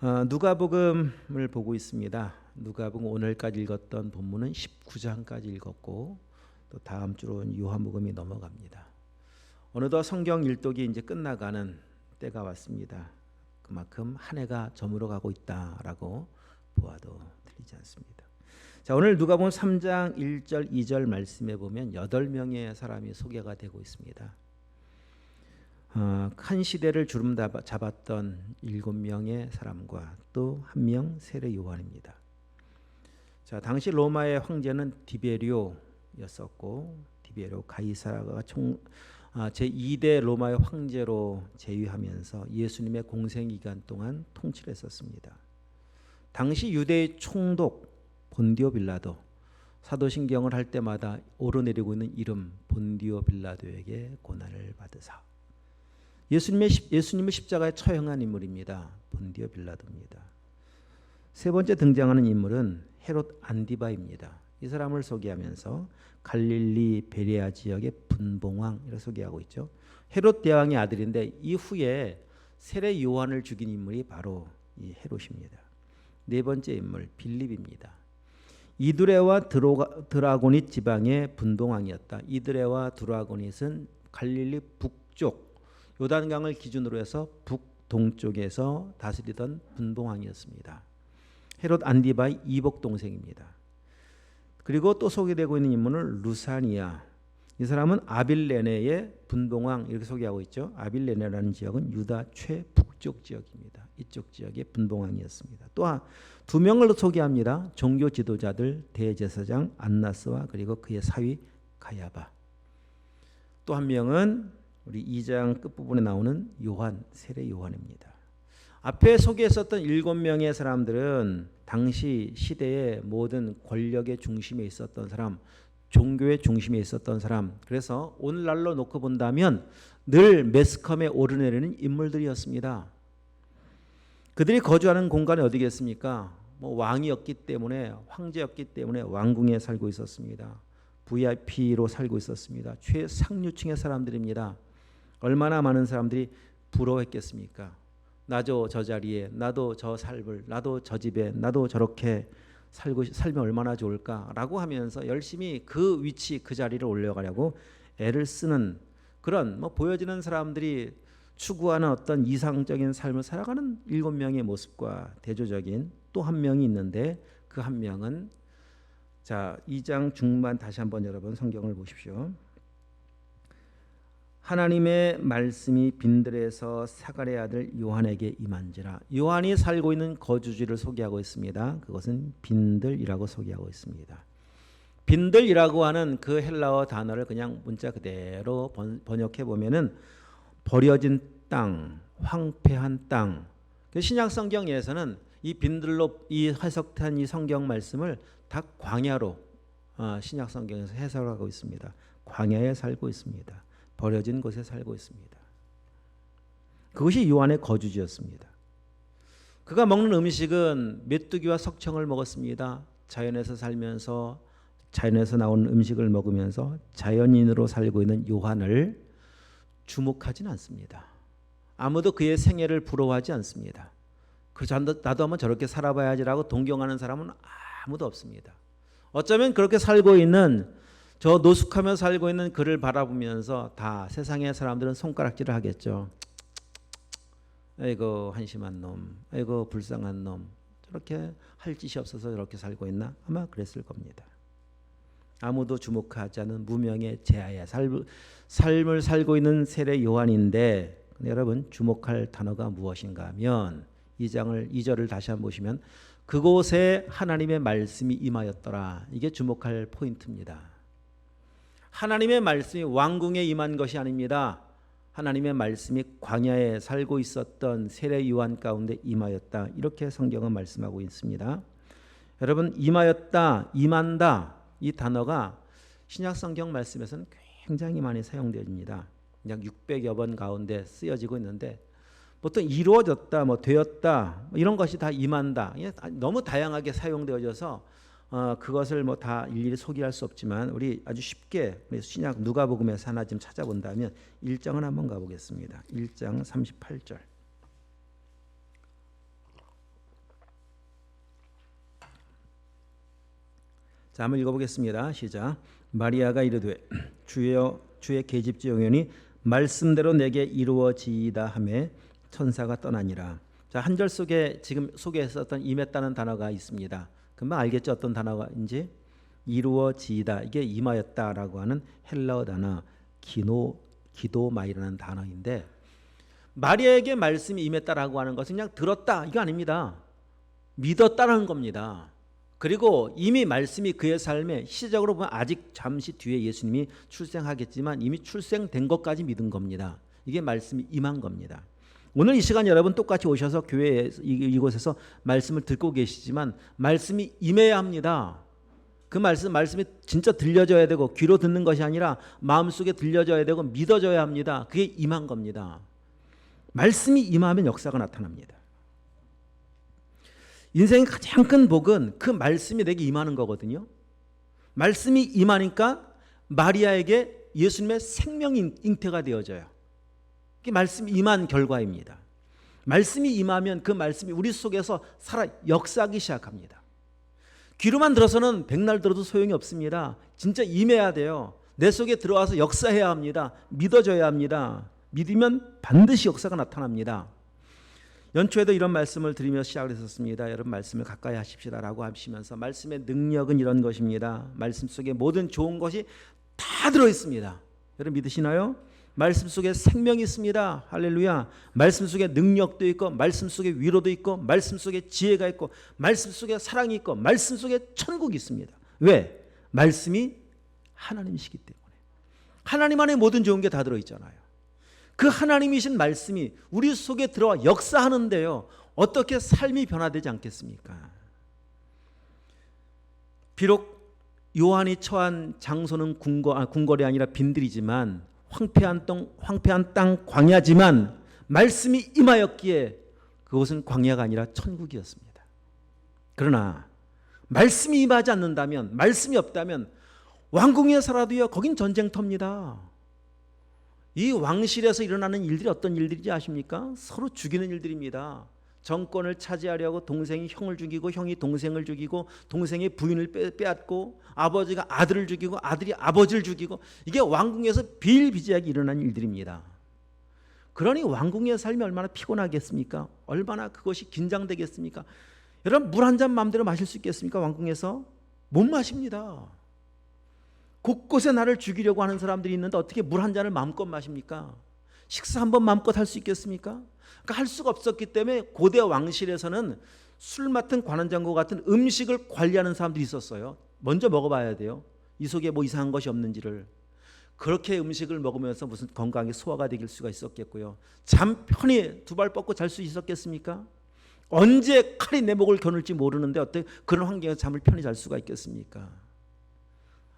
누가복음을 보고 있습니다. 누가복음 오늘까지 읽었던 본문은 19장까지 읽었고 또 다음 주로는 요한복음이 넘어갑니다. 어느덧 성경 일독이 이제 끝나가는 때가 왔습니다. 그만큼 한 해가 저물어가고 있다라고 보아도 틀리지 않습니다. 자, 오늘 누가복음 3장 1절 2절 말씀에 보면 8명의 사람이 소개가 되고 있습니다. 한 시대를 주름 잡았던 7명의 사람과 또 한 명 세례 요한입니다. 자, 당시 로마의 황제는 디베리오였었고 디베리오 가이사라가 제2대 로마의 황제로 재위하면서 예수님의 공생 기간 동안 통치를 했었습니다. 당시 유대의 총독 본디오 빌라도, 사도신경을 할 때마다 오르내리고 있는 이름 본디오 빌라도에게 고난을 받으사 예수님의 십자가에 처형한 인물입니다. 본디오 빌라도입니다. 세 번째 등장하는 인물은 헤롯 안디바입니다. 이 사람을 소개하면서 갈릴리 베레아 지역의 분봉왕 이렇게 소개하고 있죠. 헤롯 대왕의 아들인데 이후에 세례 요한을 죽인 인물이 바로 이 헤롯입니다. 네 번째 인물 빌립입니다. 이두레와 드라고닛 지방의 분봉왕이었다. 이두레와 드라고닛은 갈릴리 북쪽 요단강을 기준으로 해서 북동쪽에서 다스리던 분봉왕이었습니다. 헤롯 안디바의 이복 동생입니다. 그리고 또 소개되고 있는 인물은 루사니아. 이 사람은 아빌레네의 분봉왕 이렇게 소개하고 있죠. 아빌레네라는 지역은 유다 최북쪽 지역입니다. 이쪽 지역의 분봉왕이었습니다. 또 두 명을 소개합니다. 종교 지도자들 대제사장 안나스와 그리고 그의 사위 가야바. 또 한 명은 우리 2장 끝부분에 나오는 요한, 세례 요한입니다. 앞에 소개했었던 7명의 사람들은 당시 시대의 모든 권력의 중심에 있었던 사람, 종교의 중심에 있었던 사람. 그래서 오늘날로 놓고 본다면 늘 매스컴에 오르내리는 인물들이었습니다. 그들이 거주하는 공간이 어디겠습니까? 왕이었기 때문에, 황제였기 때문에 왕궁에 살고 있었습니다. VIP로 살고 있었습니다. 최상류층의 사람들입니다. 얼마나 많은 사람들이 부러워했겠습니까? 나도 저 자리에, 나도 저 삶을, 나도 저 집에, 나도 저렇게 살면 얼마나 좋을까라고 하면서 열심히 그 위치, 그 자리를 올려가려고 애를 쓰는 그런 보여지는 사람들이 추구하는 어떤 이상적인 삶을 살아가는 7명의 모습과 대조적인 또 한 명이 있는데 그 한 명은 자 2장 중반 다시 한번 여러분 성경을 보십시오. 하나님의 말씀이 빈들에서 사가랴의 아들 요한에게 임한지라. 요한이 살고 있는 거주지를 소개하고 있습니다. 그것은 빈들이라고 소개하고 있습니다. 빈들이라고 하는 그 헬라어 단어를 그냥 문자 그대로 번역해 보면은 버려진 땅, 황폐한 땅. 신약 성경에서는 이 빈들로 이 해석한 이 성경 말씀을 다 광야로 신약 성경에서 해석하고 있습니다. 광야에 살고 있습니다. 버려진 곳에 살고 있습니다. 그것이 요한의 거주지였습니다. 그가 먹는 음식은 메뚜기와 석청을 먹었습니다. 자연에서 살면서 자연에서 나오는 음식을 먹으면서 자연인으로 살고 있는 요한을 주목하지는 않습니다. 아무도 그의 생애를 부러워하지 않습니다. 그래서 나도 한번 저렇게 살아봐야지라고 동경하는 사람은 아무도 없습니다. 어쩌면 그렇게 살고 있는 저 노숙하며 살고 있는 그를 바라보면서 다 세상의 사람들은 손가락질을 하겠죠. 아이고 한심한 놈, 아이고 불쌍한 놈, 저렇게 할 짓이 없어서 저렇게 살고 있나? 아마 그랬을 겁니다. 아무도 주목하지 않은 무명의 제아야 삶을 살고 있는 세례 요한인데 여러분 주목할 단어가 무엇인가 하면 2절을 다시 한번 보시면 그곳에 하나님의 말씀이 임하였더라. 이게 주목할 포인트입니다. 하나님의 말씀이 왕궁에 임한 것이 아닙니다. 하나님의 말씀이 광야에 살고 있었던 세례 요한 가운데 임하였다. 이렇게 성경은 말씀하고 있습니다. 여러분 임하였다, 임한다 이 단어가 신약 성경 말씀에서는 굉장히 많이 사용됩니다. 약 600여 번 가운데 쓰여지고 있는데 보통 이루어졌다, 되었다 이런 것이 다 임한다. 너무 다양하게 사용되어져서 그것을 다 일일이 소개할 수 없지만 우리 아주 쉽게 신약 누가복음에서 하나 좀 찾아본다면 1장을 한번 가보겠습니다. 1장 38절. 자, 한번 읽어보겠습니다. 시작. 마리아가 이르되 주여 주의 계집지 용연이 말씀대로 내게 이루어지이다 하매 천사가 떠나니라. 자, 한 절 속에 지금 소개했었던 임했다는 단어가 있습니다. 금방 알겠죠? 어떤 단어인지. 이루어지이다, 이게 임하였다라고 하는 헬라어 단어 기도마이라는 단어인데, 마리아에게 말씀이 임했다라고 하는 것은 그냥 들었다 이거 아닙니다. 믿었다는 겁니다. 그리고 이미 말씀이 그의 삶에 시적으로 보면 아직 잠시 뒤에 예수님이 출생하겠지만 이미 출생된 것까지 믿은 겁니다. 이게 말씀이 임한 겁니다. 오늘 이 시간 여러분 똑같이 오셔서 교회에 이곳에서 말씀을 듣고 계시지만 말씀이 임해야 합니다. 그 말씀이 진짜 들려져야 되고 귀로 듣는 것이 아니라 마음속에 들려져야 되고 믿어져야 합니다. 그게 임한 겁니다. 말씀이 임하면 역사가 나타납니다. 인생의 가장 큰 복은 그 말씀이 내게 임하는 거거든요. 말씀이 임하니까 마리아에게 예수님의 생명이 잉태가 되어져요. 그게 말씀이 임한 결과입니다. 말씀이 임하면 그 말씀이 우리 속에서 살아 역사하기 시작합니다. 귀로만 들어서는 백날 들어도 소용이 없습니다. 진짜 임해야 돼요. 내 속에 들어와서 역사해야 합니다. 믿어져야 합니다. 믿으면 반드시 역사가 나타납니다. 연초에도 이런 말씀을 드리며 시작을 했었습니다. 여러분 말씀을 가까이 하십시다라고 하시면서 말씀의 능력은 이런 것입니다. 말씀 속에 모든 좋은 것이 다 들어있습니다. 여러분 믿으시나요? 말씀 속에 생명이 있습니다. 할렐루야. 말씀 속에 능력도 있고 말씀 속에 위로도 있고 말씀 속에 지혜가 있고 말씀 속에 사랑이 있고 말씀 속에 천국이 있습니다. 왜? 말씀이 하나님이시기 때문에. 하나님 안에 모든 좋은 게 다 들어있잖아요. 그 하나님이신 말씀이 우리 속에 들어와 역사하는데요, 어떻게 삶이 변화되지 않겠습니까? 비록 요한이 처한 장소는 궁궐이 아니라 빈들이지만 황폐한 땅 광야지만 말씀이 임하였기에 그곳은 광야가 아니라 천국이었습니다. 그러나 말씀이 임하지 않는다면, 말씀이 없다면 왕궁에 살아도요 거긴 전쟁터입니다. 이 왕실에서 일어나는 일들이 어떤 일들인지 아십니까? 서로 죽이는 일들입니다. 정권을 차지하려고 동생이 형을 죽이고 형이 동생을 죽이고 동생이 부인을 빼앗고 아버지가 아들을 죽이고 아들이 아버지를 죽이고, 이게 왕궁에서 비일비재하게 일어나는 일들입니다. 그러니 왕궁의 삶이 얼마나 피곤하겠습니까? 얼마나 그것이 긴장되겠습니까? 여러분 물 한 잔 마음대로 마실 수 있겠습니까? 왕궁에서 못 마십니다. 곳곳에 나를 죽이려고 하는 사람들이 있는데 어떻게 물 한 잔을 마음껏 마십니까? 식사 한 번 마음껏 할 수 있겠습니까? 그러니까 할 수가 없었기 때문에 고대 왕실에서는 술 맡은 관원장과 같은 음식을 관리하는 사람들이 있었어요. 먼저 먹어봐야 돼요. 이 속에 뭐 이상한 것이 없는지를. 그렇게 음식을 먹으면서 무슨 건강에 소화가 되길 수가 있었겠고요. 잠 편히 두 발 뻗고 잘 수 있었겠습니까? 언제 칼이 내 목을 겨눌지 모르는데 어떻게 그런 환경에서 잠을 편히 잘 수가 있겠습니까?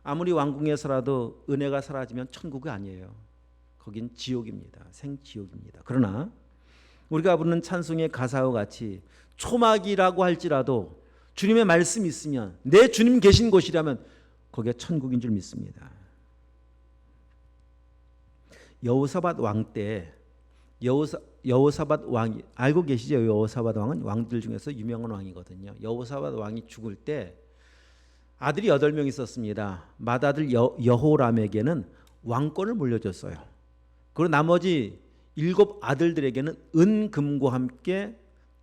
아무리 왕궁에서라도 은혜가 사라지면 천국이 아니에요. 거긴 지옥입니다. 생지옥입니다. 그러나 우리가 부르는 찬송의 가사와 같이 초막이라고 할지라도 주님의 말씀이 있으면, 내 주님 계신 곳이라면 거기가 천국인 줄 믿습니다. 여호사밧 왕 때 여호사밧 왕이, 알고 계시죠? 여호사밧 왕은 왕들 중에서 유명한 왕이거든요. 여호사밧 왕이 죽을 때 아들이 8명 있었습니다. 맏아들 여호람에게는 왕권을 물려줬어요. 그리고 나머지 7 아들들에게는 은금과 함께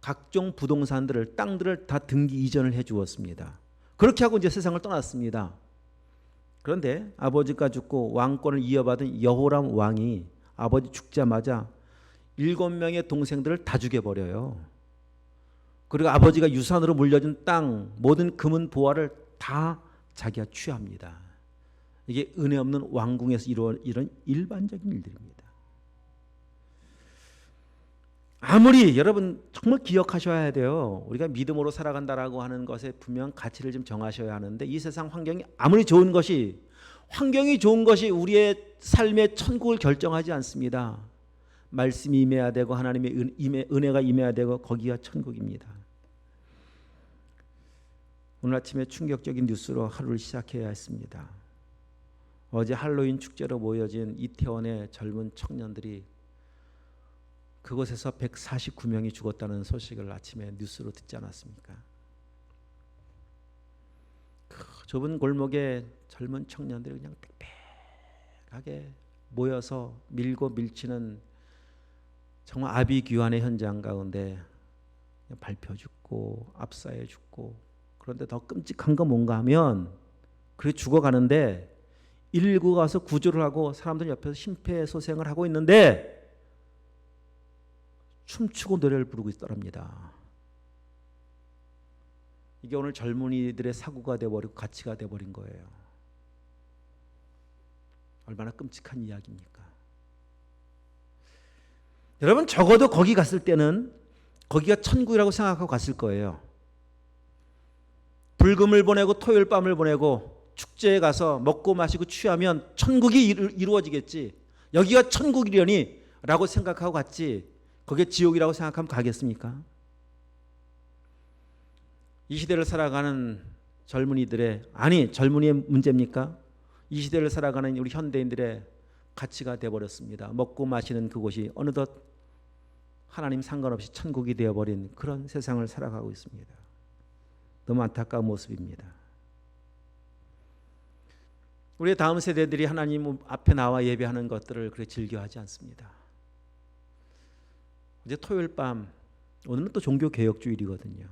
각종 부동산들을, 땅들을 다 등기 이전을 해 주었습니다. 그렇게 하고 이제 세상을 떠났습니다. 그런데 아버지가 죽고 왕권을 이어받은 여호람 왕이 아버지 죽자마자 7명의 동생들을 다 죽여버려요. 그리고 아버지가 유산으로 물려준 땅, 모든 금은 보화를 다 자기가 취합니다. 이게 은혜 없는 왕궁에서 이런 일반적인 일들입니다. 아무리 여러분 정말 기억하셔야 돼요. 우리가 믿음으로 살아간다라고 하는 것에 분명 가치를 좀 정하셔야 하는데, 이 세상 환경이 아무리 좋은 것이, 환경이 좋은 것이 우리의 삶의 천국을 결정하지 않습니다. 말씀이 임해야 되고 하나님의 은혜가 임해야 되고 거기가 천국입니다. 오늘 아침에 충격적인 뉴스로 하루를 시작해야 했습니다. 어제 할로윈 축제로 모여진 이태원의 젊은 청년들이 그곳에서 149명이 죽었다는 소식을 아침에 뉴스로 듣지 않았습니까? 좁은 골목에 젊은 청년들이 그냥 빽빽하게 모여서 밀고 밀치는 정말 아비규환의 현장 가운데 밟혀 죽고 압사해 죽고, 그런데 더 끔찍한 건 뭔가 하면 그래 죽어가는데 119가 와서 구조를 하고 사람들 옆에서 심폐소생을 하고 있는데 춤추고 노래를 부르고 있더랍니다. 이게 오늘 젊은이들의 사고가 되어버리고 가치가 되어버린 거예요. 얼마나 끔찍한 이야기입니까? 여러분, 적어도 거기 갔을 때는 거기가 천국이라고 생각하고 갔을 거예요. 불금을 보내고 토요일 밤을 보내고 축제에 가서 먹고 마시고 취하면 천국이 이루어지겠지, 여기가 천국이려니 라고 생각하고 갔지, 거기에 지옥이라고 생각하면 가겠습니까? 이 시대를 살아가는 젊은이들의, 아니 젊은이의 문제입니까? 이 시대를 살아가는 우리 현대인들의 가치가 되어버렸습니다. 먹고 마시는 그곳이 어느덧 하나님 상관없이 천국이 되어버린 그런 세상을 살아가고 있습니다. 너무 안타까운 모습입니다. 우리의 다음 세대들이 하나님 앞에 나와 예배하는 것들을 그렇게 즐겨하지 않습니다. 이제 토요일 밤, 오늘은 또 종교개혁주일이거든요.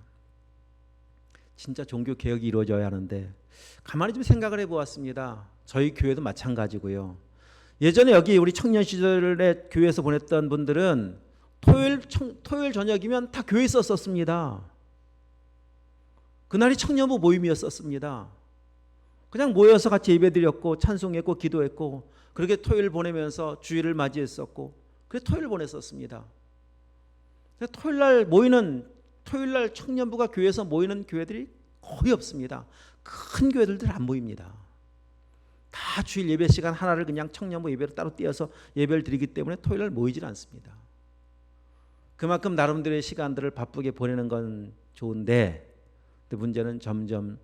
진짜 종교개혁이 이루어져야 하는데 가만히 좀 생각을 해보았습니다. 저희 교회도 마찬가지고요. 예전에 여기 우리 청년 시절에 교회에서 보냈던 분들은 토요일 저녁이면 다 교회에 있었습니다. 그날이 청년부 모임이었습니다. 그냥 모여서 같이 예배드렸고 찬송했고 기도했고 그렇게 토요일 보내면서 주일을 맞이했었고 그래서 토요일 보냈었습니다. 토요일날 청년부가 교회에서 모이는 교회들이 거의 없습니다. 큰 교회들도 안 모입니다. 다 주일 예배 시간 하나를 그냥 청년부 예배로 따로 떼어서 예배를 드리기 때문에 토요일날 모이질 않습니다. 그만큼 나름대로의 시간들을 바쁘게 보내는 건 좋은데, 문제는 점점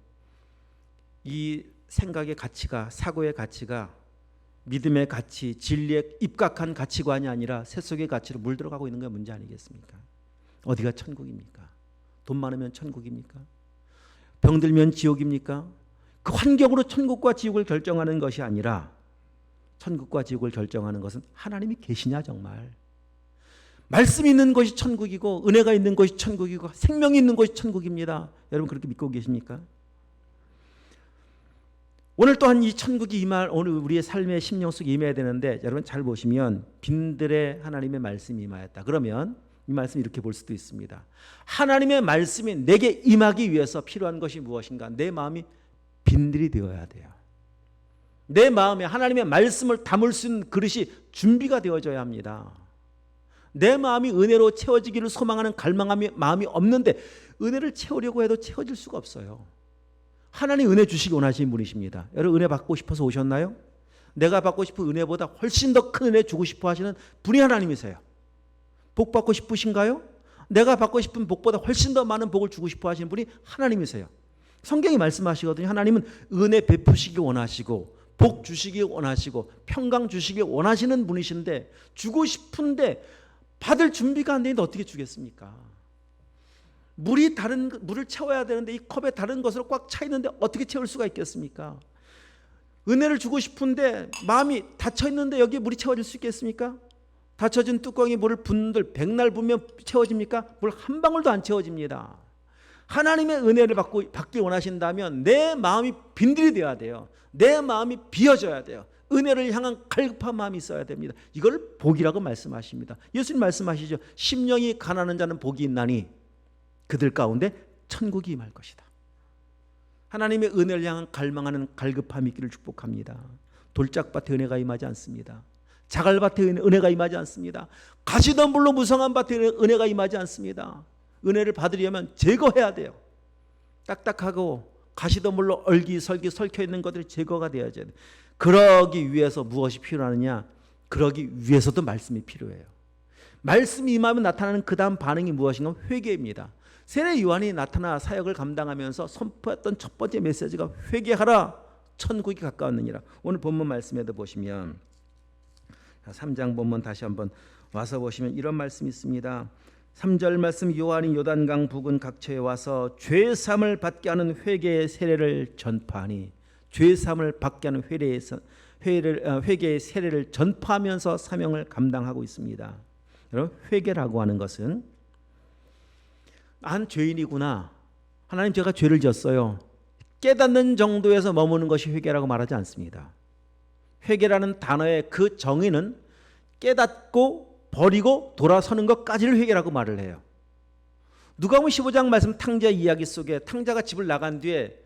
이 생각의 가치가, 사고의 가치가 믿음의 가치, 진리에 입각한 가치관이 아니라 세속의 가치로 물들어가고 있는 게 문제 아니겠습니까? 어디가 천국입니까? 돈 많으면 천국입니까? 병들면 지옥입니까? 그 환경으로 천국과 지옥을 결정하는 것이 아니라, 천국과 지옥을 결정하는 것은 하나님이 계시냐 정말. 말씀이 있는 것이 천국이고 은혜가 있는 것이 천국이고 생명이 있는 것이 천국입니다. 여러분 그렇게 믿고 계십니까? 오늘 또한 이 천국이 오늘 우리의 삶의 심령 속에 임해야 되는데, 여러분 잘 보시면 빈들에 하나님의 말씀이 임하였다. 그러면 이 말씀 이렇게 볼 수도 있습니다. 하나님의 말씀이 내게 임하기 위해서 필요한 것이 무엇인가? 내 마음이 빈들이 되어야 돼요. 내 마음에 하나님의 말씀을 담을 수 있는 그릇이 준비가 되어져야 합니다. 내 마음이 은혜로 채워지기를 소망하는 갈망함이 마음이 없는데 은혜를 채우려고 해도 채워질 수가 없어요. 하나님 은혜 주시기 원하시는 분이십니다. 여러분 은혜 받고 싶어서 오셨나요? 내가 받고 싶은 은혜보다 훨씬 더 큰 은혜 주고 싶어 하시는 분이 하나님이세요. 복 받고 싶으신가요? 내가 받고 싶은 복보다 훨씬 더 많은 복을 주고 싶어 하시는 분이 하나님이세요. 성경이 말씀하시거든요. 하나님은 은혜 베푸시기 원하시고 복 주시기 원하시고 평강 주시기 원하시는 분이신데, 주고 싶은데 받을 준비가 안 되는데 어떻게 주겠습니까? 물을 채워야 되는데 이 컵에 다른 것으로 꽉 차 있는데 어떻게 채울 수가 있겠습니까? 은혜를 주고 싶은데 마음이 닫혀 있는데 여기에 물이 채워질 수 있겠습니까? 닫혀진 뚜껑이 물을 붓는들 백날 부으면 채워집니까? 물 한 방울도 안 채워집니다. 하나님의 은혜를 받기 원하신다면 내 마음이 빈들이 되어야 돼요. 내 마음이 비어져야 돼요. 은혜를 향한 갈급한 마음이 있어야 됩니다. 이걸 복이라고 말씀하십니다. 예수님 말씀하시죠. 심령이 가난한 자는 복이 있나니 그들 가운데 천국이 임할 것이다. 하나님의 은혜를 향한 갈망하는 갈급함이 있기를 축복합니다. 돌짝밭에 은혜가 임하지 않습니다. 자갈밭에 은혜가 임하지 않습니다. 가시덤불로 무성한 밭에 은혜가 임하지 않습니다. 은혜를 받으려면 제거해야 돼요. 딱딱하고 가시덤불로 얼기설기 설켜 있는 것들이 제거가 되어야 돼요. 그러기 위해서 무엇이 필요하느냐? 그러기 위해서도 말씀이 필요해요. 말씀이 임하면 나타나는 그 다음 반응이 무엇인가? 회개입니다. 세례 요한이 나타나 사역을 감당하면서 선포했던 첫 번째 메시지가 회개하라, 천국이 가까웠느니라. 오늘 본문 말씀에도 보시면 3장 본문 다시 한번 와서 보시면 이런 말씀이 있습니다. 3절 말씀, 요한이 요단강 부근 각처에 와서 죄사함을 받게 하는 회개의 세례를 전파하니, 죄사함을 받게 하는 회개의 세례를 전파하면서 사명을 감당하고 있습니다. 여러분, 회개라고 하는 것은 난 죄인이구나, 하나님 제가 죄를 지었어요, 깨닫는 정도에서 머무는 것이 회개라고 말하지 않습니다. 회개라는 단어의 그 정의는 깨닫고 버리고 돌아서는 것까지를 회개라고 말을 해요. 누가복음 15장 말씀 탕자 이야기 속에 탕자가 집을 나간 뒤에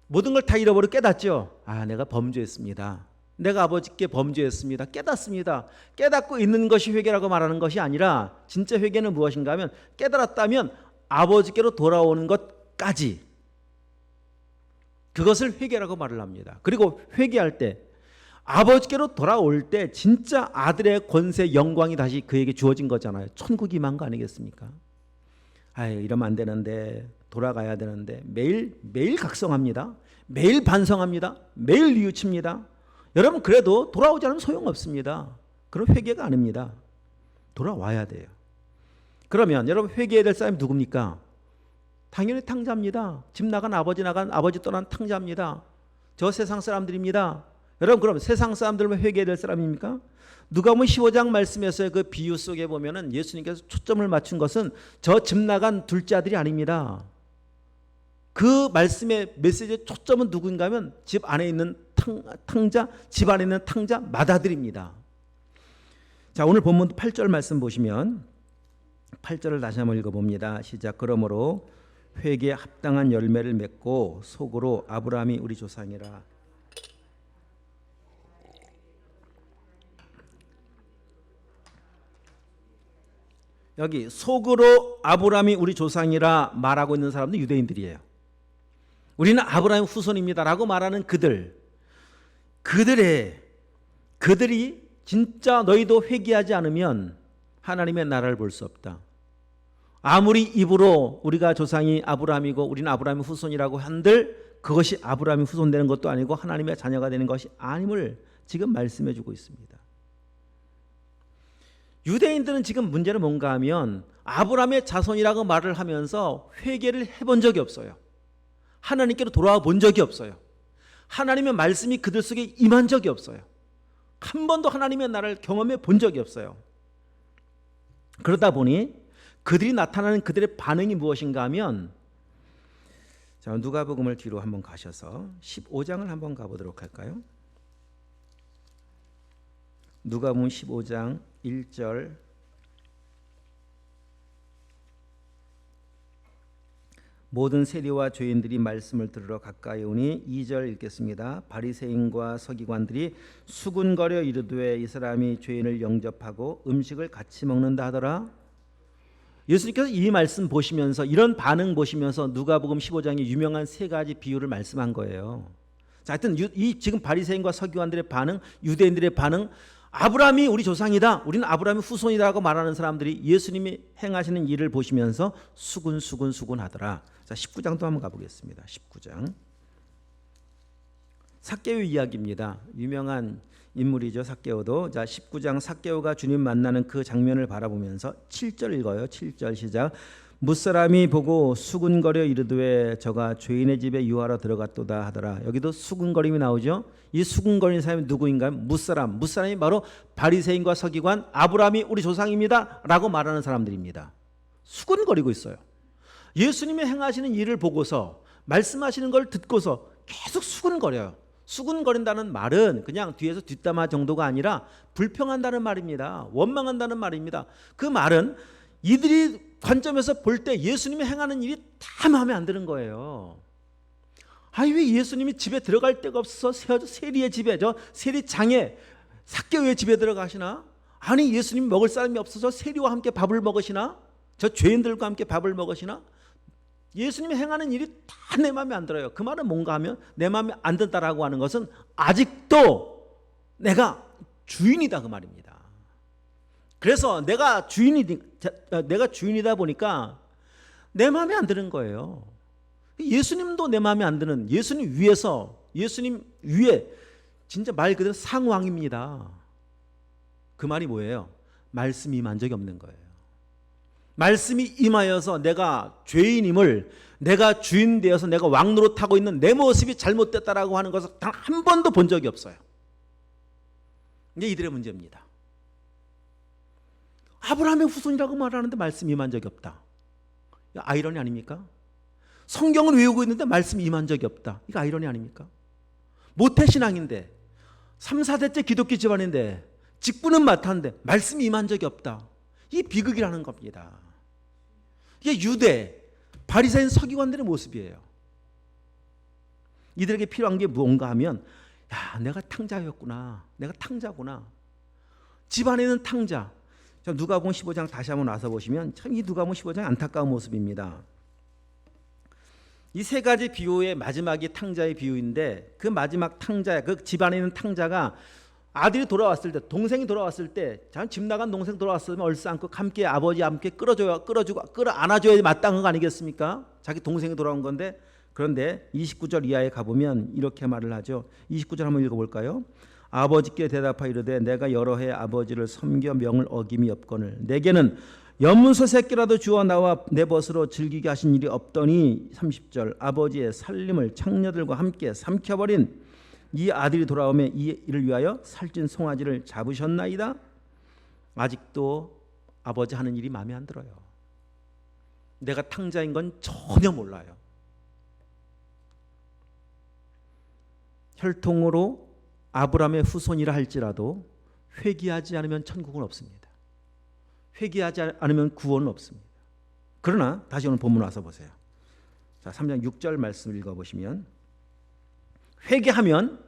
모든 걸 다 잃어버리고 깨닫죠. 아, 내가 범죄했습니다. 내가 아버지께 범죄했습니다. 깨닫습니다. 깨닫고 있는 것이 회개라고 말하는 것이 아니라, 진짜 회개는 무엇인가 하면 깨달았다면 아버지께로 돌아오는 것까지, 그것을 회개라고 말을 합니다. 그리고 회개할 때, 아버지께로 돌아올 때 진짜 아들의 권세, 영광이 다시 그에게 주어진 거잖아요. 천국이 임한 거 아니겠습니까? 아유, 이러면 안 되는데, 돌아가야 되는데, 매일 각성합니다. 매일 반성합니다. 매일 뉘우칩니다. 여러분, 그래도 돌아오지 않으면 소용없습니다. 그럼 회개가 아닙니다. 돌아와야 돼요. 그러면 여러분, 회개해야 될 사람이 누굽니까? 당연히 탕자입니다. 집 나간 아버지 떠난 탕자입니다. 저 세상 사람들입니다. 여러분, 그럼 세상 사람들만 회개해야 될 사람입니까? 누가복음 15장 말씀에서의 그 비유 속에 보면은 예수님께서 초점을 맞춘 것은 저 집 나간 둘째 아들이 아닙니다. 그 말씀의 메시지의 초점은 누구인가 하면 집 안에 있는 탕자, 집 안에 있는 탕자 맏아들입니다. 자, 오늘 본문 8절 말씀 보시면 8절을 다시 한번 읽어봅니다. 시작. 그러므로 회개에 합당한 열매를 맺고 속으로 아브라함이 우리 조상이라. 여기 속으로 아브라함이 우리 조상이라 말하고 있는 사람도 유대인들이에요. 우리는 아브라함 후손입니다라고 말하는 그들이 진짜 너희도 회개하지 않으면 하나님의 나라를 볼 수 없다. 아무리 입으로 우리가 조상이 아브라함이고 우리는 아브라함의 후손이라고 한들 그것이 아브라함이 후손 되는 것도 아니고 하나님의 자녀가 되는 것이 아님을 지금 말씀해 주고 있습니다. 유대인들은 지금 문제는 뭔가 하면 아브라함의 자손이라고 말을 하면서 회개를 해본 적이 없어요. 하나님께로 돌아와 본 적이 없어요. 하나님의 말씀이 그들 속에 임한 적이 없어요. 한 번도 하나님의 나라를 경험해 본 적이 없어요. 그러다 보니 그들이 나타나는 그들의 반응이 무엇인가 하면, 자, 누가복음을 뒤로 한번 가셔서 15장을 한번 가보도록 할까요? 누가복음 15장 1절. 모든 세리와 죄인들이 말씀을 들으러 가까이 오니 2절 읽겠습니다. 바리새인과 서기관들이 수군거려 이르되 이 사람이 죄인을 영접하고 음식을 같이 먹는다 하더라. 예수님께서 이 말씀 보시면서, 이런 반응 보시면서 누가복음 15장의 유명한 세 가지 비유를 말씀한 거예요. 자, 하여튼 이 지금 바리새인과 서기관들의 반응, 유대인들의 반응, 아브라함이 우리 조상이다, 우리는 아브라함의 후손이라고 말하는 사람들이 예수님이 행하시는 일을 보시면서 수군 하더라. 자, 19장도 한번 가보겠습니다. 19장. 삭개오 이야기입니다. 유명한 인물이죠, 삭개오도. 자, 19장 삭개오가 주님 만나는 그 장면을 바라보면서 7절 읽어요. 7절 시작. 무사람이 보고 수군거려 이르되 저가 죄인의 집에 유하러 들어갔도다 하더라. 여기도 수군거림이 나오죠. 이 수군거리는 사람이 누구인가요? 무사람이 바로 바리새인과 서기관, 아브라함이 우리 조상입니다 라고 말하는 사람들입니다. 수군거리고 있어요. 예수님이 행하시는 일을 보고서, 말씀하시는 걸 듣고서 계속 수군거려요. 수군거린다는 말은 그냥 뒤에서 뒷담화 정도가 아니라 불평한다는 말입니다. 원망한다는 말입니다. 그 말은 이들이 관점에서 볼 때 예수님이 행하는 일이 다 마음에 안 드는 거예요. 아니, 왜 예수님이 집에 들어갈 데가 없어서 세리의 집에, 저 세리장에 삭개오의 집에 들어가시나? 아니, 예수님 먹을 사람이 없어서 세리와 함께 밥을 먹으시나? 저 죄인들과 함께 밥을 먹으시나? 예수님이 행하는 일이 다 내 마음에 안 들어요. 그 말은 뭔가 하면 내 마음에 안 든다라고 하는 것은 아직도 내가 주인이다 그 말입니다. 그래서 내가 주인이다 보니까 내 마음에 안 드는 거예요. 예수님도 내 마음에 안 드는, 예수님 위에 진짜 말 그대로 상왕입니다. 그 말이 뭐예요? 말씀이 임한 적이 없는 거예요. 말씀이 임하여서 내가 죄인임을, 내가 주인 되어서 내가 왕노릇하고 있는 내 모습이 잘못됐다라고 하는 것을 단 한 번도 본 적이 없어요. 이게 이들의 문제입니다. 아브라함의 후손이라고 말하는데 말씀이 임한 적이 없다. 아이러니 아닙니까? 성경을 외우고 있는데 말씀이 임한 적이 없다. 이거 아이러니 아닙니까? 모태신앙인데 3, 4대째 기독교 집안인데 직분은 맡았는데 말씀이 임한 적이 없다. 이게 비극이라는 겁니다. 이게 유대 바리새인 서기관들의 모습이에요. 이들에게 필요한 게 무언가 하면, 야, 내가 탕자였구나, 내가 탕자구나, 집안에는 탕자. 누가복음 15장 다시 한번 와서 보시면 참 이 누가복음 15장 안타까운 모습입니다. 이 세 가지 비유의 마지막이 탕자의 비유인데, 그 마지막 탕자, 그 집안에 있는 탕자가 아들이 돌아왔을 때, 동생이 돌아왔을 때, 집 나간 동생 돌아왔으면 얼싸안고 함께 아버지 함께 끌어안아줘야 마땅한 거 아니겠습니까? 자기 동생이 돌아온 건데. 그런데 29절 이하에 가보면 이렇게 말을 하죠. 29절 한번 읽어볼까요? 아버지께 대답하여 이르되 내가 여러 해 아버지를 섬겨 명을 어김이 없거늘 내게는 연문서 새끼라도 주어 나와 내 벗으로 즐기게 하신 일이 없더니 30절 아버지의 살림을 창녀들과 함께 삼켜버린 이 아들이 돌아오매 이 일을 위하여 살찐 송아지를 잡으셨나이다. 아직도 아버지 하는 일이 마음에 안 들어요. 내가 탕자인 건 전혀 몰라요. 혈통으로 아브라함의 후손이라 할지라도 회개하지 않으면 천국은 없습니다. 회개하지 않으면 구원은 없습니다. 그러나 다시 오늘 본문 와서 보세요. 자, 3장 6절 말씀을 읽어보시면 회개하면,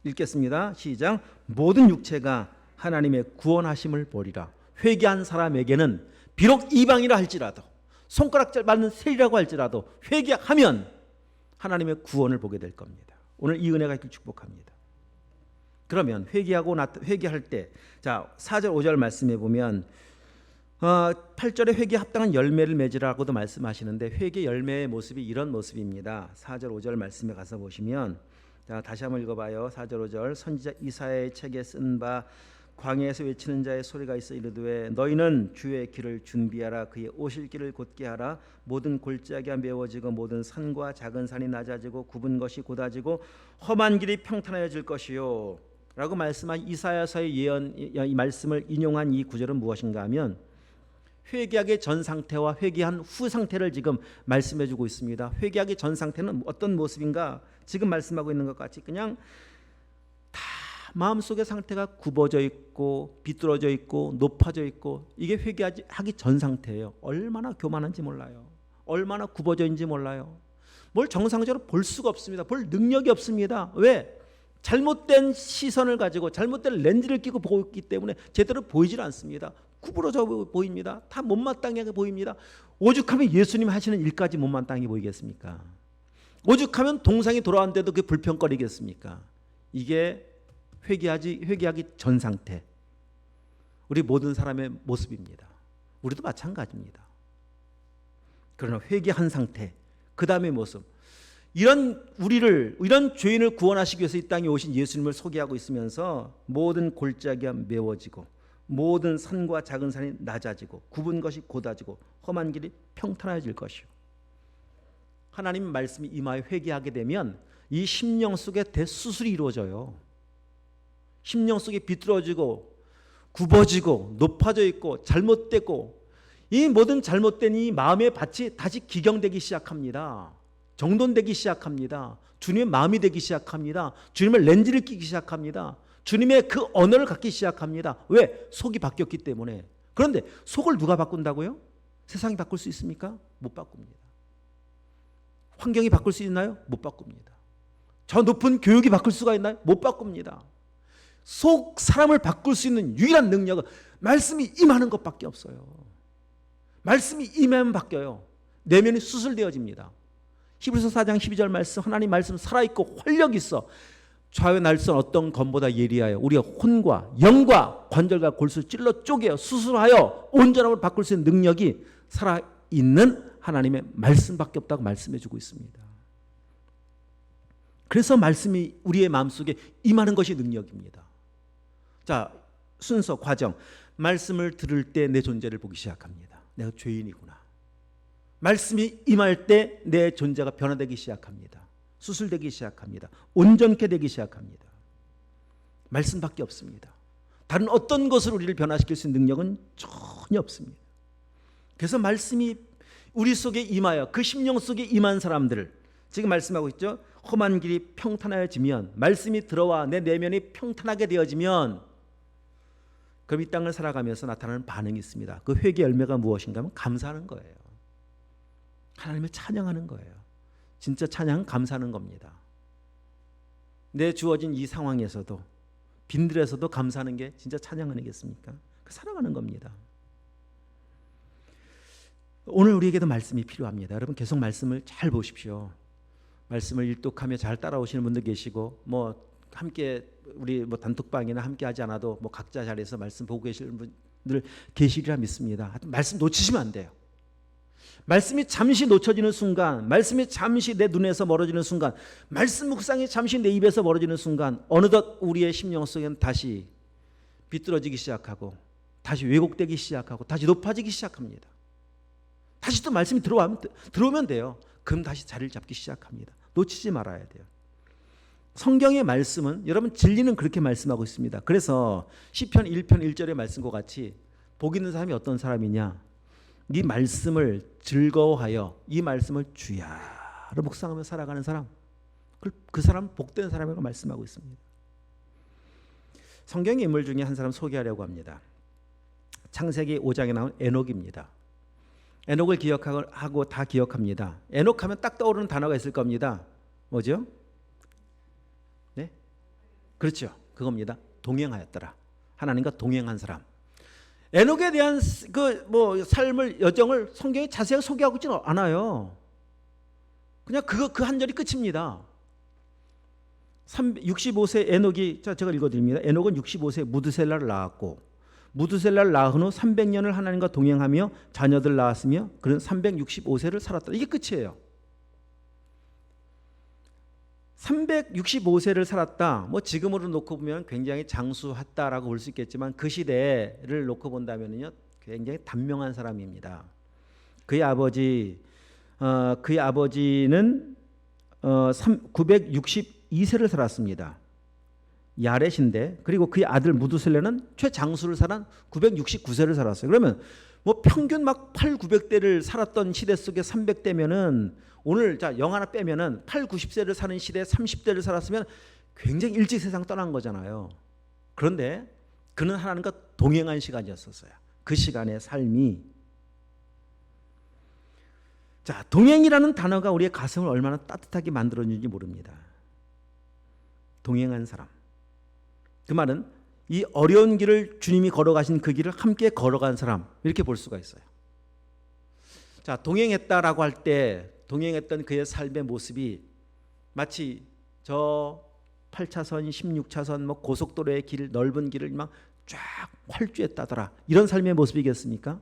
읽겠습니다. 시작. 모든 육체가 하나님의 구원하심을 보리라. 회개한 사람에게는 비록 이방이라 할지라도, 손가락질 받는 세리라고 할지라도 회개하면 하나님의 구원을 보게 될 겁니다. 오늘 이 은혜가 있길 축복합니다. 그러면 회개할 때, 자 4절 5절 말씀해 보면 8절에 회개에 합당한 열매를 맺으라고도 말씀하시는데, 회개 열매의 모습이 이런 모습입니다. 4절 5절 말씀에 가서 보시면, 자 다시 한번 읽어봐요. 4절 5절 선지자 이사야의 책에 쓴 바 광야에서 외치는 자의 소리가 있어 이르되 너희는 주의 길을 준비하라. 그의 오실 길을 곧게 하라. 모든 골짜기가 메워지고 모든 산과 작은 산이 낮아지고 굽은 것이 곧아지고 험한 길이 평탄해질 것이요 라고 말씀한 이사야서의 예언, 이 말씀을 인용한 이 구절은 무엇인가 하면 회개하기 전 상태와 회개한 후 상태를 지금 말씀해 주고 있습니다. 회개하기 전 상태는 어떤 모습인가? 지금 말씀하고 있는 것 같이 그냥 다 마음속의 상태가 굽어져 있고 비뚤어져 있고 높아져 있고, 이게 회개하기 전 상태예요. 얼마나 교만한지 몰라요. 얼마나 굽어져 있는지 몰라요. 뭘 정상적으로 볼 수가 없습니다. 볼 능력이 없습니다. 왜? 잘못된 시선을 가지고 잘못된 렌즈를 끼고 보고 있기 때문에 제대로 보이질 않습니다. 구부러져 보입니다. 다 못마땅하게 보입니다. 오죽하면 예수님 하시는 일까지 못마땅하게 보이겠습니까? 오죽하면 동생이 돌아왔는데도 그게 불평거리겠습니까? 이게 회개하기 전 상태, 우리 모든 사람의 모습입니다. 우리도 마찬가지입니다. 그러나 회개한 상태, 그 다음의 모습, 이런 죄인을 구원하시기 위해서 이 땅에 오신 예수님을 소개하고 있으면서 모든 골짜기가 메워지고 모든 산과 작은 산이 낮아지고 굽은 것이 곧아지고 험한 길이 평탄해질 것이요. 하나님 말씀이 임하여 회개하게 되면 이 심령 속에 대수술이 이루어져요. 심령 속에 비뚤어지고 굽어지고 높아져 있고 잘못되고, 이 모든 잘못된 이 마음의 밭이 다시 기경되기 시작합니다. 정돈되기 시작합니다. 주님의 마음이 되기 시작합니다. 주님의 렌즈를 끼기 시작합니다. 주님의 그 언어를 갖기 시작합니다. 왜? 속이 바뀌었기 때문에. 그런데 속을 누가 바꾼다고요? 세상이 바꿀 수 있습니까? 못 바꿉니다. 환경이 바꿀 수 있나요? 못 바꿉니다. 저 높은 교육이 바꿀 수가 있나요? 못 바꿉니다. 속 사람을 바꿀 수 있는 유일한 능력은 말씀이 임하는 것밖에 없어요. 말씀이 임하면 바뀌어요. 내면이 수술되어집니다. 히브리서 4장 12절 말씀, 하나님 말씀 살아있고 활력이 있어 좌우 날선 어떤 검보다 예리하여 우리가 혼과 영과 관절과 골수를 찔러 쪼개어 수술하여 온전함을 바꿀 수 있는 능력이 살아있는 하나님의 말씀밖에 없다고 말씀해주고 있습니다. 그래서 말씀이 우리의 마음속에 임하는 것이 능력입니다. 자, 순서, 과정. 말씀을 들을 때 내 존재를 보기 시작합니다. 내가 죄인이구나. 말씀이 임할 때 내 존재가 변화되기 시작합니다. 수술되기 시작합니다. 온전케 되기 시작합니다. 말씀밖에 없습니다. 다른 어떤 것으로 우리를 변화시킬 수 있는 능력은 전혀 없습니다. 그래서 말씀이 우리 속에 임하여 그 심령 속에 임한 사람들을 지금 말씀하고 있죠. 험한 길이 평탄하여지면, 말씀이 들어와 내 내면이 평탄하게 되어지면, 그럼 이 땅을 살아가면서 나타나는 반응이 있습니다. 그 회개 열매가 무엇인가 하면 감사하는 거예요. 하나님을 찬양하는 거예요. 진짜 찬양은 감사하는 겁니다. 내 주어진 이 상황에서도, 빈들에서도 감사하는 게 진짜 찬양 아니겠습니까? 살아가는 겁니다. 오늘 우리에게도 말씀이 필요합니다. 여러분 계속 말씀을 잘 보십시오. 말씀을 일독하며 잘 따라오시는 분들 계시고, 함께 우리 단톡방이나 함께 하지 않아도 각자 자리에서 말씀 보고 계시는 분들 계시리라 믿습니다. 말씀 놓치시면 안 돼요. 말씀이 잠시 놓쳐지는 순간, 말씀이 잠시 내 눈에서 멀어지는 순간, 말씀 묵상이 잠시 내 입에서 멀어지는 순간, 어느덧 우리의 심령 속에는 다시 비뚤어지기 시작하고, 다시 왜곡되기 시작하고, 다시 높아지기 시작합니다. 다시 또 말씀이 들어오면 돼요. 그럼 다시 자리를 잡기 시작합니다. 놓치지 말아야 돼요. 성경의 말씀은, 여러분 진리는 그렇게 말씀하고 있습니다. 그래서 시편 1편 1절의 말씀과 같이 복 있는 사람이 어떤 사람이냐, 이 말씀을 즐거워하여 이 말씀을 주야로 묵상하며 살아가는 사람, 그 사람 복된 사람이라고 말씀하고 있습니다. 성경의 인물 중에 한 사람 소개하려고 합니다. 창세기 5장에 나온 에녹입니다. 에녹을 기억하고 다 기억합니다. 에녹하면 딱 떠오르는 단어가 있을 겁니다. 뭐죠? 네? 그렇죠. 그겁니다. 동행하였더라. 하나님과 동행한 사람. 에녹에 대한 삶을, 여정을 성경이 자세하게 소개하고 있지는 않아요. 그냥 그 한 절이 끝입니다. 65세 에녹이, 제가 읽어드립니다. 에녹은 65세 무드셀라를 낳았고, 무드셀라를 낳은 후 300년을 하나님과 동행하며 자녀들 낳았으며 그는 365세를 살았다. 이게 끝이에요. 365세를 살았다. 지금으로 놓고 보면 굉장히 장수했다라고 볼 수 있겠지만, 그 시대를 놓고 본다면요, 굉장히 단명한 사람입니다. 그의 아버지는 962세를 살았습니다. 야렛인데, 그리고 그의 아들 무두셀레는 최장수를 살아 969세를 살았어요. 그러면 평균 8, 900대를 살았던 시대 속에 300대면은, 오늘 0 하나 빼면은 8, 90세를 사는 시대에 30대를 살았으면 굉장히 일찍 세상 떠난 거잖아요. 그런데 그는 하나님과 동행한 시간이었었어요. 그 시간의 삶이. 동행이라는 단어가 우리의 가슴을 얼마나 따뜻하게 만들어주는지 모릅니다. 동행한 사람. 그 말은 이 어려운 길을 주님이 걸어가신 그 길을 함께 걸어간 사람, 이렇게 볼 수가 있어요. 동행했다라고 할 때, 동행했던 그의 삶의 모습이 마치 저 8차선, 16차선 고속도로의 길, 넓은 길을 쫙 활주했다더라, 이런 삶의 모습이겠습니까?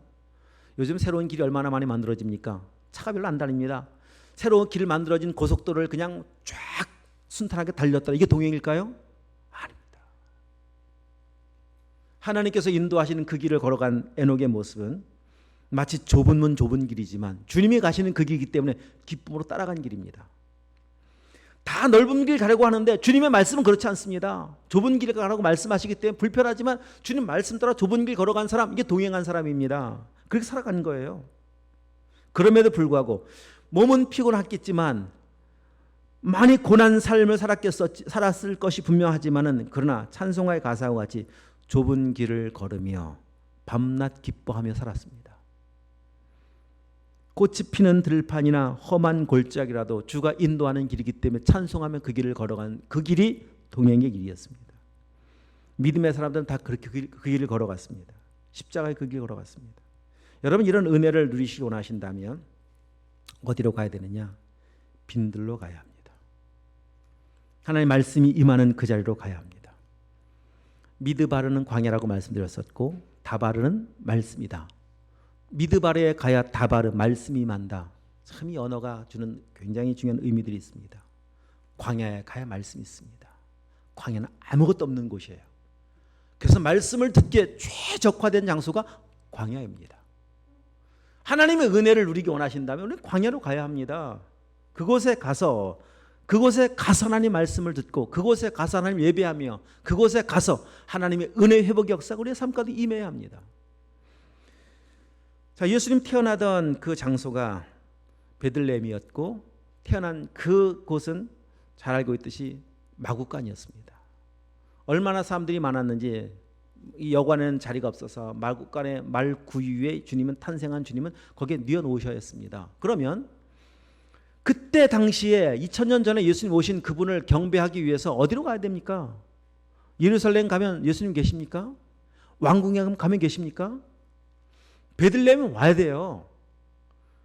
요즘 새로운 길이 얼마나 많이 만들어집니까? 차가 별로 안 다닙니다. 새로운 길을 만들어진 고속도로를 그냥 쫙 순탄하게 달렸다, 이게 동행일까요? 아닙니다. 하나님께서 인도하시는 그 길을 걸어간 에녹의 모습은 마치 좁은 문 좁은 길이지만 주님이 가시는 그 길이기 때문에 기쁨으로 따라간 길입니다. 다 넓은 길 가려고 하는데 주님의 말씀은 그렇지 않습니다. 좁은 길을 가라고 말씀하시기 때문에 불편하지만 주님 말씀 따라 좁은 길 걸어간 사람, 이게 동행한 사람입니다. 그렇게 살아간 거예요. 그럼에도 불구하고 몸은 피곤했겠지만, 많이 고난 삶을 살았을 것이 분명하지만은, 그러나 찬송가의 가사와 같이 좁은 길을 걸으며 밤낮 기뻐하며 살았습니다. 꽃이 피는 들판이나 험한 골짜기라도 주가 인도하는 길이기 때문에 찬송하며 그 길을 걸어간, 그 길이 동행의 길이었습니다. 믿음의 사람들은 다 그렇게 그 길을 걸어갔습니다. 십자가의 그 길을 걸어갔습니다. 여러분, 이런 은혜를 누리시기 원하신다면 어디로 가야 되느냐? 빈들로 가야 합니다. 하나님의 말씀이 임하는 그 자리로 가야 합니다. 미드바르는 광야라고 말씀드렸었고, 다바르는 말씀이다. 미드바르에 가야 다바르, 말씀이 임한다. 참 이 언어가 주는 굉장히 중요한 의미들이 있습니다. 광야에 가야 말씀이 있습니다. 광야는 아무것도 없는 곳이에요. 그래서 말씀을 듣기에 최적화된 장소가 광야입니다. 하나님의 은혜를 누리기 원하신다면 우리는 광야로 가야 합니다. 그곳에 가서 하나님 말씀을 듣고 그곳에 가서 하나님 예배하며 그곳에 가서 하나님의 은혜 회복 역사가 우리의 삶 가운데 임해야 합니다. 자, 예수님 태어나던 그 장소가 베들레헴이었고 태어난 그곳은 잘 알고 있듯이 마구간이었습니다. 얼마나 사람들이 많았는지 이 여관에는 자리가 없어서 마구간에 말구유에 주님은 탄생한 주님은 거기에 뉘어 놓으셔야 했습니다. 그러면 그때 당시에 2000년 전에 예수님 오신 그분을 경배하기 위해서 어디로 가야 됩니까? 예루살렘 가면 예수님 계십니까? 왕궁에 가면 계십니까? 베들레헴은 와야 돼요.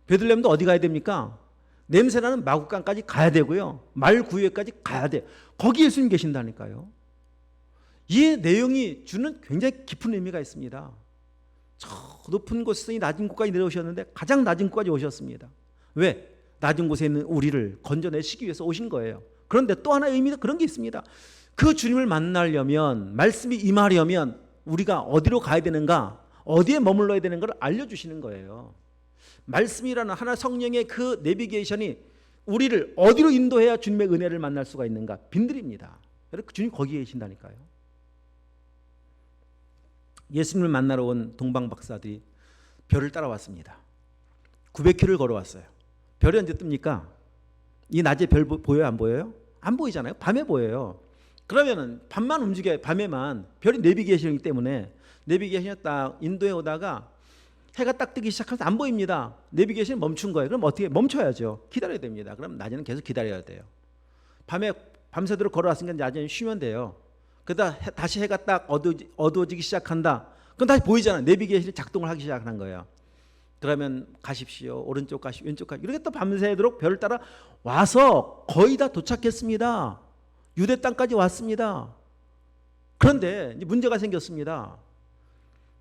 베들레헴도 어디 가야 됩니까? 냄새나는 마구간까지 가야 되고요. 말구유에까지 가야 돼요. 거기 예수님 계신다니까요. 이 내용이 주는 굉장히 깊은 의미가 있습니다. 저 높은 곳에서 이 낮은 곳까지 내려오셨는데 가장 낮은 곳까지 오셨습니다. 왜? 낮은 곳에 있는 우리를 건져내시기 위해서 오신 거예요. 그런데 또 하나의 의미가 그런 게 있습니다. 그 주님을 만나려면, 말씀이 임하려면 우리가 어디로 가야 되는가, 어디에 머물러야 되는가를 알려주시는 거예요. 말씀이라는 하나 성령의 그 내비게이션이 우리를 어디로 인도해야 주님의 은혜를 만날 수가 있는가 빈들입니다. 여러분, 주님 거기에 계신다니까요. 예수님을 만나러 온 동방 박사들이 별을 따라왔습니다. 900km를 걸어왔어요. 별이 언제 뜹니까? 이 낮에 별 보여요? 안 보여요? 안 보이잖아요. 밤에 보여요. 그러면은 밤만 움직여요. 밤에만. 별이 내비게이션이기 때문에 내비게이션이 딱 인도에 오다가 해가 딱 뜨기 시작하면서 안 보입니다. 내비게이션이 멈춘 거예요. 그럼 어떻게 멈춰야죠? 기다려야 됩니다. 그럼 낮에는 계속 기다려야 돼요. 밤에 밤새도록 걸어왔으니까 낮에는 쉬면 돼요. 그러다 다시 해가 딱 어두워지기 시작한다. 그럼 다시 보이잖아요. 내비게이션이 작동을 하기 시작하는 거예요. 그러면 가십시오. 오른쪽 가십시오. 왼쪽 가십시오. 이렇게 또 밤새도록 별을 따라 와서 거의 다 도착했습니다. 유대 땅까지 왔습니다. 그런데 이제 문제가 생겼습니다.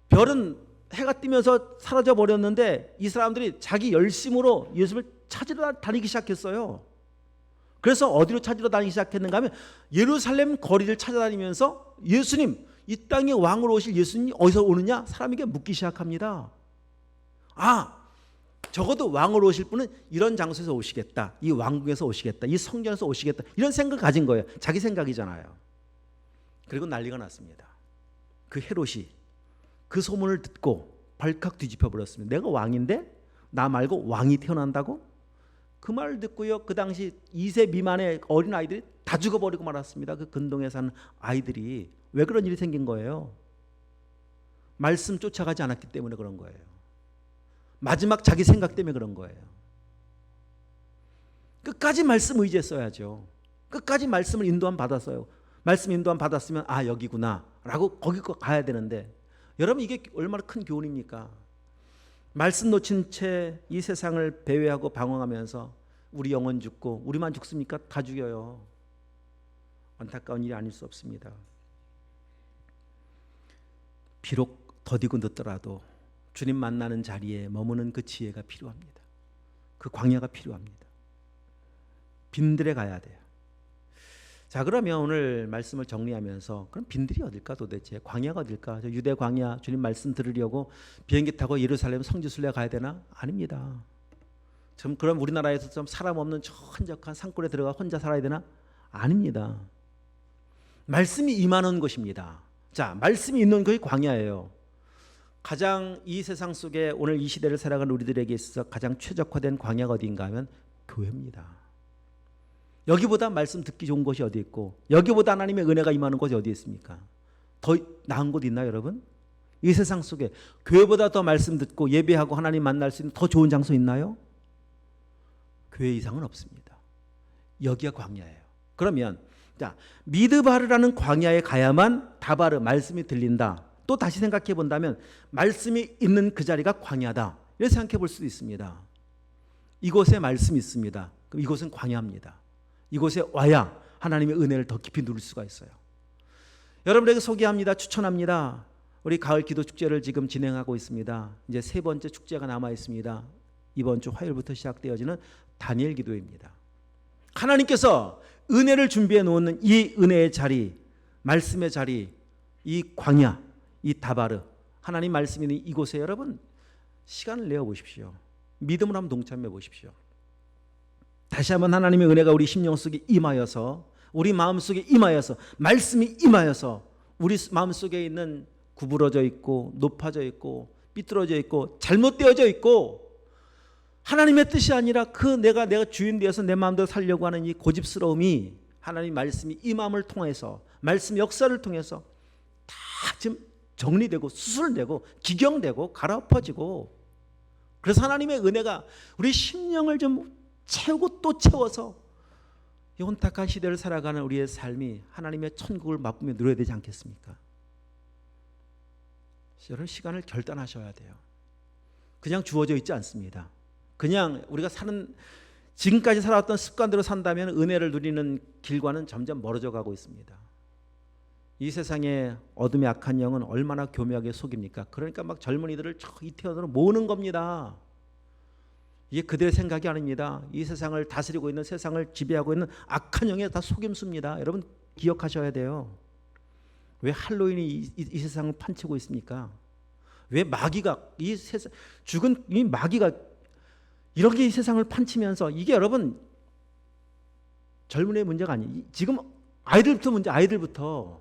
별은 해가 뜨면서 사라져 버렸는데 이 사람들이 자기 열심으로 예수를 찾으러 다니기 시작했어요. 그래서 어디로 찾으러 다니기 시작했는가 하면 예루살렘 거리를 찾아다니면서 예수님, 이 땅에 왕으로 오실 예수님이 어디서 오느냐? 사람에게 묻기 시작합니다. 적어도 왕으로 오실 분은 이런 장소에서 오시겠다. 이 왕궁에서 오시겠다. 이 성전에서 오시겠다. 이런 생각을 가진 거예요. 자기 생각이잖아요. 그리고 난리가 났습니다. 그 헤롯이 그 소문을 듣고 발칵 뒤집혀 버렸습니다. 내가 왕인데 나 말고 왕이 태어난다고? 그 말을 듣고요. 그 당시 2세 미만의 어린 아이들이 다 죽어버리고 말았습니다. 그 근동에 사는 아이들이. 왜 그런 일이 생긴 거예요? 말씀 쫓아가지 않았기 때문에 그런 거예요. 마지막 자기 생각 때문에 그런 거예요. 끝까지 말씀 의지했어야죠. 끝까지 말씀을 인도함 받았어요. 말씀 인도함 받았으면 여기구나 라고 거기 가야 되는데, 여러분 이게 얼마나 큰 교훈입니까? 말씀 놓친 채 이 세상을 배회하고 방황하면서 우리 영혼 죽고, 우리만 죽습니까? 다 죽여요. 안타까운 일이 아닐 수 없습니다. 비록 더디고 늦더라도 주님 만나는 자리에 머무는 그 지혜가 필요합니다. 그 광야가 필요합니다. 빈들에 가야 돼요. 자, 그러면 오늘 말씀을 정리하면서 그럼 빈들이 어딜까 도대체? 광야가 어딜까? 유대 광야, 주님 말씀 들으려고 비행기 타고 예루살렘 성지순례 가야 되나? 아닙니다. 그럼 우리나라에서 좀 사람 없는 저 한적한 산골에 들어가 혼자 살아야 되나? 아닙니다. 말씀이 임하는 곳입니다. 자, 말씀이 있는 것이 광야예요. 가장 이 세상 속에 오늘 이 시대를 살아가는 우리들에게 있어서 가장 최적화된 광야가 어디인가 하면 교회입니다. 여기보다 말씀 듣기 좋은 곳이 어디 있고, 여기보다 하나님의 은혜가 임하는 곳이 어디 있습니까? 더 나은 곳 있나요, 여러분? 이 세상 속에 교회보다 더 말씀 듣고 예배하고 하나님 만날 수 있는 더 좋은 장소 있나요? 교회 이상은 없습니다. 여기가 광야예요. 그러면 자, 미드바르라는 광야에 가야만 다바르 말씀이 들린다. 또 다시 생각해 본다면 말씀이 있는 그 자리가 광야다. 이렇게 생각해 볼 수도 있습니다. 이곳에 말씀이 있습니다. 그럼 이곳은 광야입니다. 이곳에 와야 하나님의 은혜를 더 깊이 누릴 수가 있어요. 여러분에게 소개합니다. 추천합니다. 우리 가을 기도 축제를 지금 진행하고 있습니다. 이제 세 번째 축제가 남아 있습니다. 이번 주 화요일부터 시작되어지는 다니엘 기도회입니다. 하나님께서 은혜를 준비해 놓는 이 은혜의 자리, 말씀의 자리, 이 광야, 이 다바르, 하나님 말씀이 있는 이곳에 여러분 시간을 내어 보십시오. 믿음으로 한번 동참해 보십시오. 다시 한번 하나님의 은혜가 우리 심령 속에 임하여서, 우리 마음 속에 임하여서, 말씀이 임하여서 우리 마음 속에 있는 구부러져 있고 높아져 있고 삐뚤어져 있고 잘못되어져 있고 하나님의 뜻이 아니라 내가 주인 되어서 내 마음대로 살려고 하는 이 고집스러움이 하나님 말씀이 임함을 통해서, 말씀 역사를 통해서 다 지금 정리되고 수술되고 기경되고 갈아엎어지고, 그래서 하나님의 은혜가 우리 심령을 좀 채우고 또 채워서 이 혼탁한 시대를 살아가는 우리의 삶이 하나님의 천국을 맛보며 누려야 되지 않겠습니까? 여러분, 시간을 결단하셔야 돼요. 그냥 주어져 있지 않습니다. 그냥 우리가 지금까지 살아왔던 습관대로 산다면 은혜를 누리는 길과는 점점 멀어져 가고 있습니다. 이 세상에 어둠의 악한 영은 얼마나 교묘하게 속입니까? 그러니까 막 젊은이들을 이태원으로 모으는 겁니다. 이게 그들의 생각이 아닙니다. 이 세상을 다스리고 있는, 세상을 지배하고 있는 악한 영에 다 속임수입니다. 여러분 기억하셔야 돼요. 왜 할로윈이 이 세상을 판치고 있습니까? 왜 마귀가 죽은 이 마귀가 이렇게 이 세상을 판치면서, 이게 여러분 젊은이의 문제가 아니에요. 지금 아이들부터 문제, 아이들부터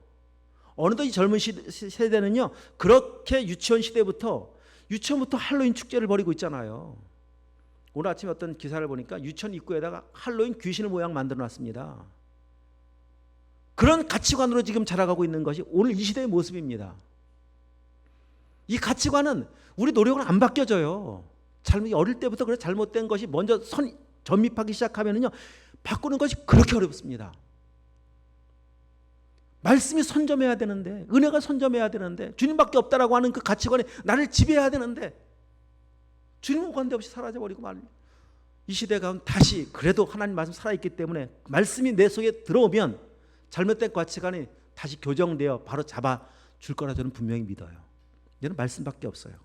어느덧 이 젊은 세대는요, 그렇게 유치원부터 할로윈 축제를 벌이고 있잖아요. 오늘 아침에 어떤 기사를 보니까 유치원 입구에다가 할로윈 귀신의 모양 만들어 놨습니다. 그런 가치관으로 지금 자라가고 있는 것이 오늘 이 시대의 모습입니다. 이 가치관은 우리 노력은 안 바뀌어져요. 어릴 때부터 그래 잘못된 것이 먼저 전입하기 시작하면은요, 바꾸는 것이 그렇게 어렵습니다. 말씀이 선점해야 되는데, 은혜가 선점해야 되는데, 주님밖에 없다라고 하는 그 가치관이 나를 지배해야 되는데 주님은 관대없이 사라져버리고 말이에요. 이 시대 가운데 다시 그래도 하나님 말씀 살아있기 때문에 말씀이 내 속에 들어오면 잘못된 가치관이 다시 교정되어 바로 잡아줄 거라 저는 분명히 믿어요. 얘는 말씀밖에 없어요.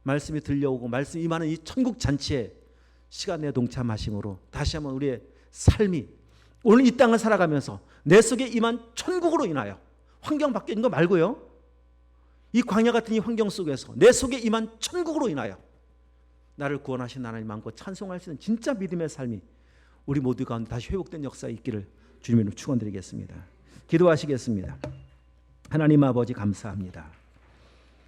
말씀이 들려오고 말씀이 임하는 이 천국 잔치에 시간 내 동참하심으로 다시 한번 우리의 삶이 오늘 이 땅을 살아가면서 내 속에 임한 천국으로 인하여, 환경 밖에 있는 거 말고요, 이 광야 같은 이 환경 속에서 내 속에 임한 천국으로 인하여 나를 구원하신 하나님 안고 찬송할 수 있는 진짜 믿음의 삶이 우리 모두 가운데 다시 회복된 역사에 있기를 주님의 이름으로 축원드리겠습니다. 기도하시겠습니다. 하나님 아버지 감사합니다.